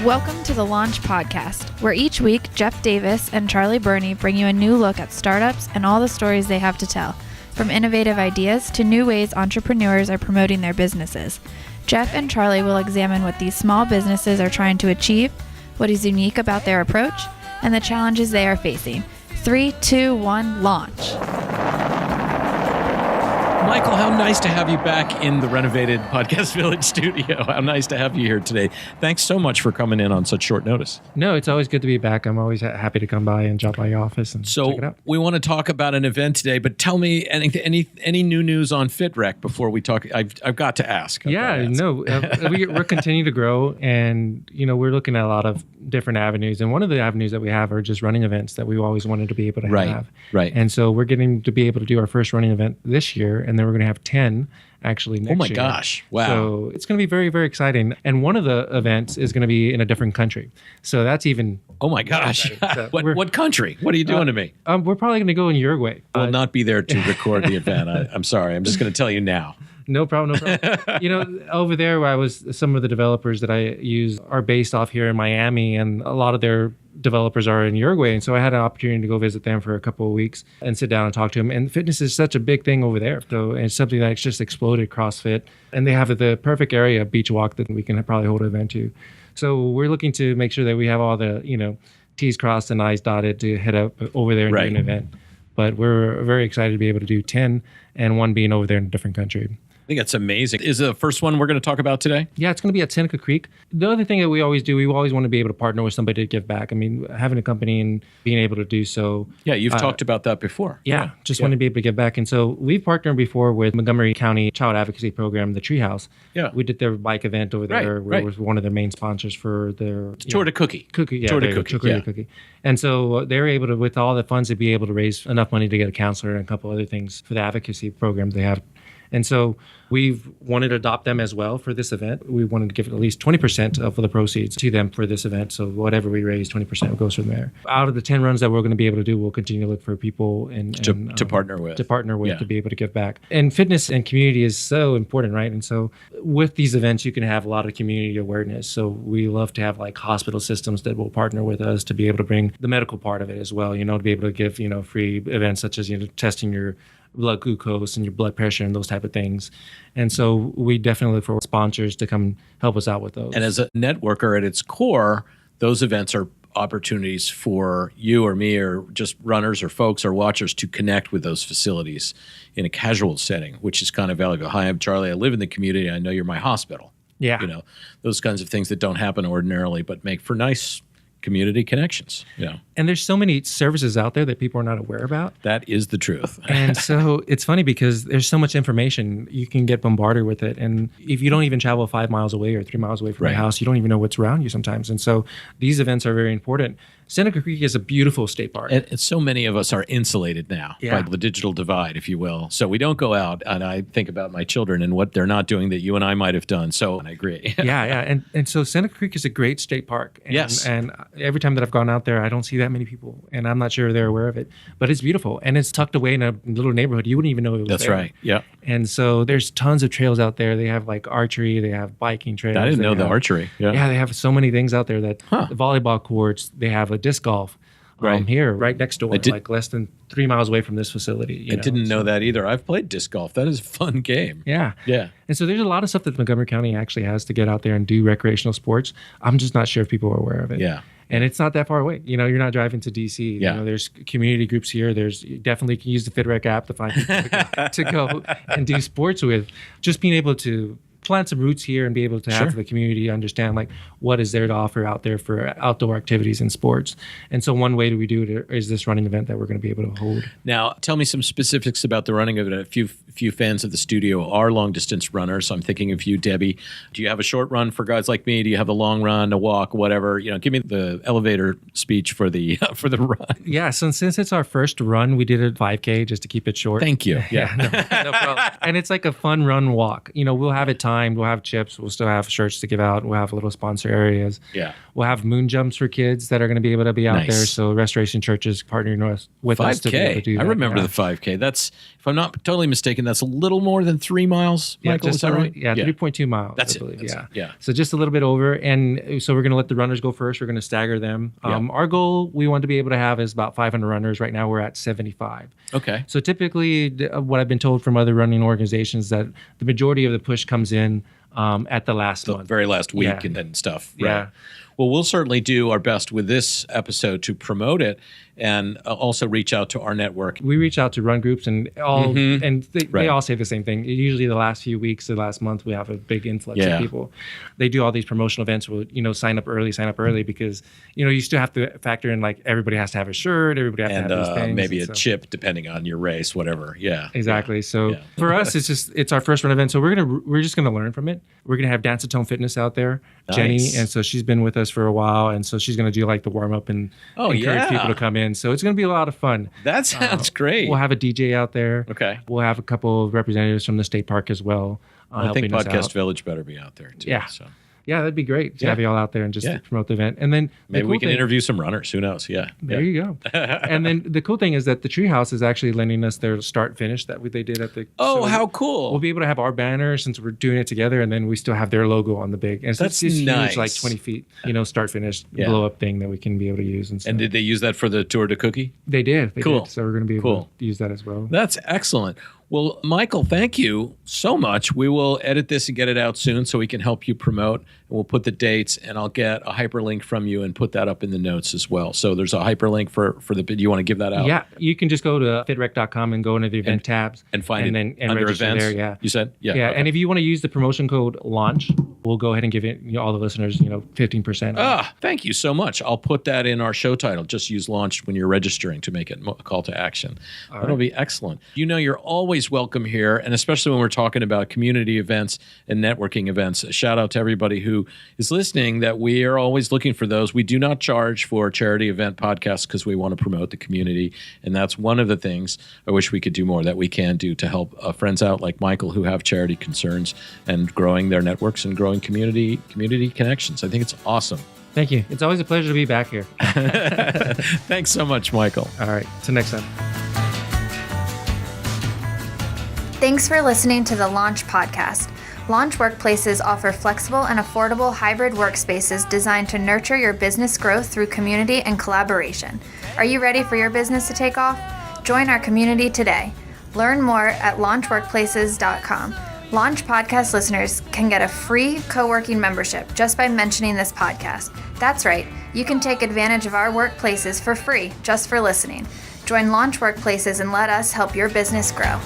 Welcome to the Launch Podcast, where each week Jeff Davis and Charlie Burney bring you a new look at startups and all the stories they have to tell, from innovative ideas to new ways entrepreneurs are promoting their businesses. Jeff and Charlie will examine what these small businesses are trying to achieve, what is unique about their approach, and the challenges they are facing. 3, 2, 1, launch. Michael, how nice to have you back in the renovated Podcast Village studio. How nice to have you here today. Thanks so much for coming in on such short notice. No, it's always good to be back. I'm always happy to come by and drop by your office and check it out. We want to talk about an event today, but tell me any new news on FitRec before we talk. I've got to ask. We're continuing to grow, and we're looking at a lot of different avenues. And one of the avenues that we have are just running events that we always wanted to be able to have. Right. And so we're getting to be able to do our first running event this year, and then we're going to have 10 actually next year. Oh my gosh. Wow. So it's going to be very, very exciting. And one of the events is going to be in a different country. So that's even... Oh my gosh. So what country? What are you doing to me? We're probably going to go in Uruguay. I will not be there to record the event. I'm sorry. I'm just going to tell you now. No problem. Over there, some of the developers that I use are based off here in Miami, and a lot of their developers are in Uruguay. And so I had an opportunity to go visit them for a couple of weeks and sit down and talk to them. And fitness is such a big thing over there. So it's something that's just exploded CrossFit. And they have the perfect area, beach walk, that we can probably hold an event to. So we're looking to make sure that we have all the, T's crossed and I's dotted to head up over there and do an event. But we're very excited to be able to do 10 and one being over there in a different country. I think that's amazing. Is the first one we're going to talk about today? Yeah, it's going to be at Seneca Creek. The other thing that we always do, we always want to be able to partner with somebody to give back. I mean, having a company and being able to do so. Yeah, you've talked about that before. Yeah, want to be able to give back. And so we've partnered before with Montgomery County Child Advocacy Program, the Treehouse. Yeah. We did their bike event over there. We were one of their main sponsors for their... Tour to Cookie. Tour to Cookie. And so they're able to, with all the funds, to be able to raise enough money to get a counselor and a couple other things for the advocacy programs they have. And so we've wanted to adopt them as well for this event. We wanted to give at least 20% of the proceeds to them for this event. So whatever we raise, 20% goes from there. Out of the 10 runs that we're going to be able to do, we'll continue to look for people to partner with. To be able to give back. And fitness and community is so important, right? And so with these events, you can have a lot of community awareness. So we love to have like hospital systems that will partner with us to be able to bring the medical part of it as well, to be able to give, free events such as, testing your blood glucose and your blood pressure and those type of things. And so we definitely look for sponsors to come help us out with those. And as a networker at its core, those events are opportunities for you or me or just runners or folks or watchers to connect with those facilities in a casual setting, which is kind of valuable. Hi, I'm Charlie. I live in the community. I know you're my hospital. Yeah. Those kinds of things that don't happen ordinarily, but make for nice community connections. Yeah. And there's so many services out there that people are not aware about. That is the truth. And so it's funny because there's so much information, you can get bombarded with it. And if you don't even travel 5 miles away or 3 miles away from your house, you don't even know what's around you sometimes. And so these events are very important. Seneca Creek is a beautiful state park. And so many of us are insulated now by the digital divide, if you will. So we don't go out, and I think about my children and what they're not doing that you and I might have done. So I agree. Yeah. And so Seneca Creek is a great state park. And, yes. And every time that I've gone out there, I don't see that many people, and I'm not sure they're aware of it. But it's beautiful, and it's tucked away in a little neighborhood. You wouldn't even know it was there. That's right. Yeah. And so there's tons of trails out there. They have like archery, they have biking trails. I didn't know the archery. Yeah, they have so many things out there that the volleyball courts, they have a disc golf. Here, right next door, like less than 3 miles away from this facility. I didn't know that either. I've played disc golf. That is a fun game. Yeah. And so there's a lot of stuff that Montgomery County actually has to get out there and do recreational sports. I'm just not sure if people are aware of it. Yeah. And it's not that far away. You're not driving to DC. Yeah. There's community groups here. You definitely can use the FitRec app to find people to go and do sports with. Just being able to plant some roots here and be able to have the community understand like what is there to offer out there for outdoor activities and sports. And so one way that we do it is this running event that we're going to be able to hold. Now, tell me some specifics about the running event. A few fans of the studio are long distance runners. So I'm thinking of you, Debbie. Do you have a short run for guys like me? Do you have a long run, a walk, whatever? Give me the elevator speech for the run. Yeah. So since it's our first run, we did a 5K just to keep it short. Thank you. Yeah. No problem. And it's like a fun run walk. We'll have it timed. We'll have chips. We'll still have shirts to give out. We'll have little sponsor areas. Yeah. We'll have moon jumps for kids that are going to be able to be out there. So Restoration Church is partnering with us to be able to do that. I remember the 5K. That's, if I'm not totally mistaken, that's a little more than 3 miles, Michael, is that right? 3.2 miles. That's I believe. it. Yeah. So just a little bit over. And so we're going to let the runners go first. We're going to stagger them. Our goal we want to be able to have is about 500 runners. Right now we're at 75. Okay. So typically what I've been told from other running organizations that the majority of the push comes in at the last month. Very last week and stuff. Right. Yeah. Well, we'll certainly do our best with this episode to promote it and also reach out to our network. We reach out to run groups and they all say the same thing. Usually the last few weeks, the last month, we have a big influx of people. They do all these promotional events with, sign up early because, you still have to factor in like everybody has to have a shirt, everybody has to have these things. Maybe a chip depending on your race, whatever. Yeah. Exactly. So for us, it's our first run event. So we're just going to learn from it. We're going to have Dance at Home Fitness out there, nice. Jenny. And so she's been with us for a while. And so she's going to do like the warm up and encourage people to come in. So it's going to be a lot of fun. That sounds great. We'll have a DJ out there. Okay. We'll have a couple of representatives from the state park as well. I think Podcast Village better be out there too. Yeah. So. Yeah, that'd be great to have you all out there and just promote the event. And then maybe we can interview some runners. Who knows? Yeah. There you go. And then the cool thing is that the Treehouse is actually lending us their start finish that they did at the. Oh, so how cool! We'll be able to have our banner since we're doing it together, and then we still have their logo on the big. And so that's it's nice. Huge, like 20 feet, start finish blow up thing that we can be able to use. And did they use that for the Tour de Cookie? They did. Cool. Did. So we're going to be able to use that as well. That's excellent. Well, Michael, thank you so much. We will edit this and get it out soon so we can help you promote. And we'll put the dates, and I'll get a hyperlink from you and put that up in the notes as well. So there's a hyperlink for the bid. You want to give that out? Yeah, you can just go to fitrec.com and go into the event tabs. And find it and under register events? there, yeah. You said? Yeah. Yeah, okay. And if you want to use the promotion code LAUNCH, we'll go ahead and give it all the listeners 15%. Thank you so much. I'll put that in our show title. Just use LAUNCH when you're registering to make it a call to action. That'll be excellent. You're always welcome here. And especially when we're talking about community events and networking events, a shout out to everybody who is listening that we are always looking for those. We do not charge for charity event podcasts because we want to promote the community. And that's one of the things I wish we could do more that we can do to help friends out like Michael who have charity concerns and growing their networks and growing community connections. I think it's awesome. Thank you. It's always a pleasure to be back here. Thanks so much, Michael. All right. Till next time. Thanks for listening to the Launch Podcast. Launch Workplaces offer flexible and affordable hybrid workspaces designed to nurture your business growth through community and collaboration. Are you ready for your business to take off? Join our community today. Learn more at launchworkplaces.com. Launch Podcast listeners can get a free co-working membership just by mentioning this podcast. That's right, you can take advantage of our workplaces for free just for listening. Join Launch Workplaces and let us help your business grow.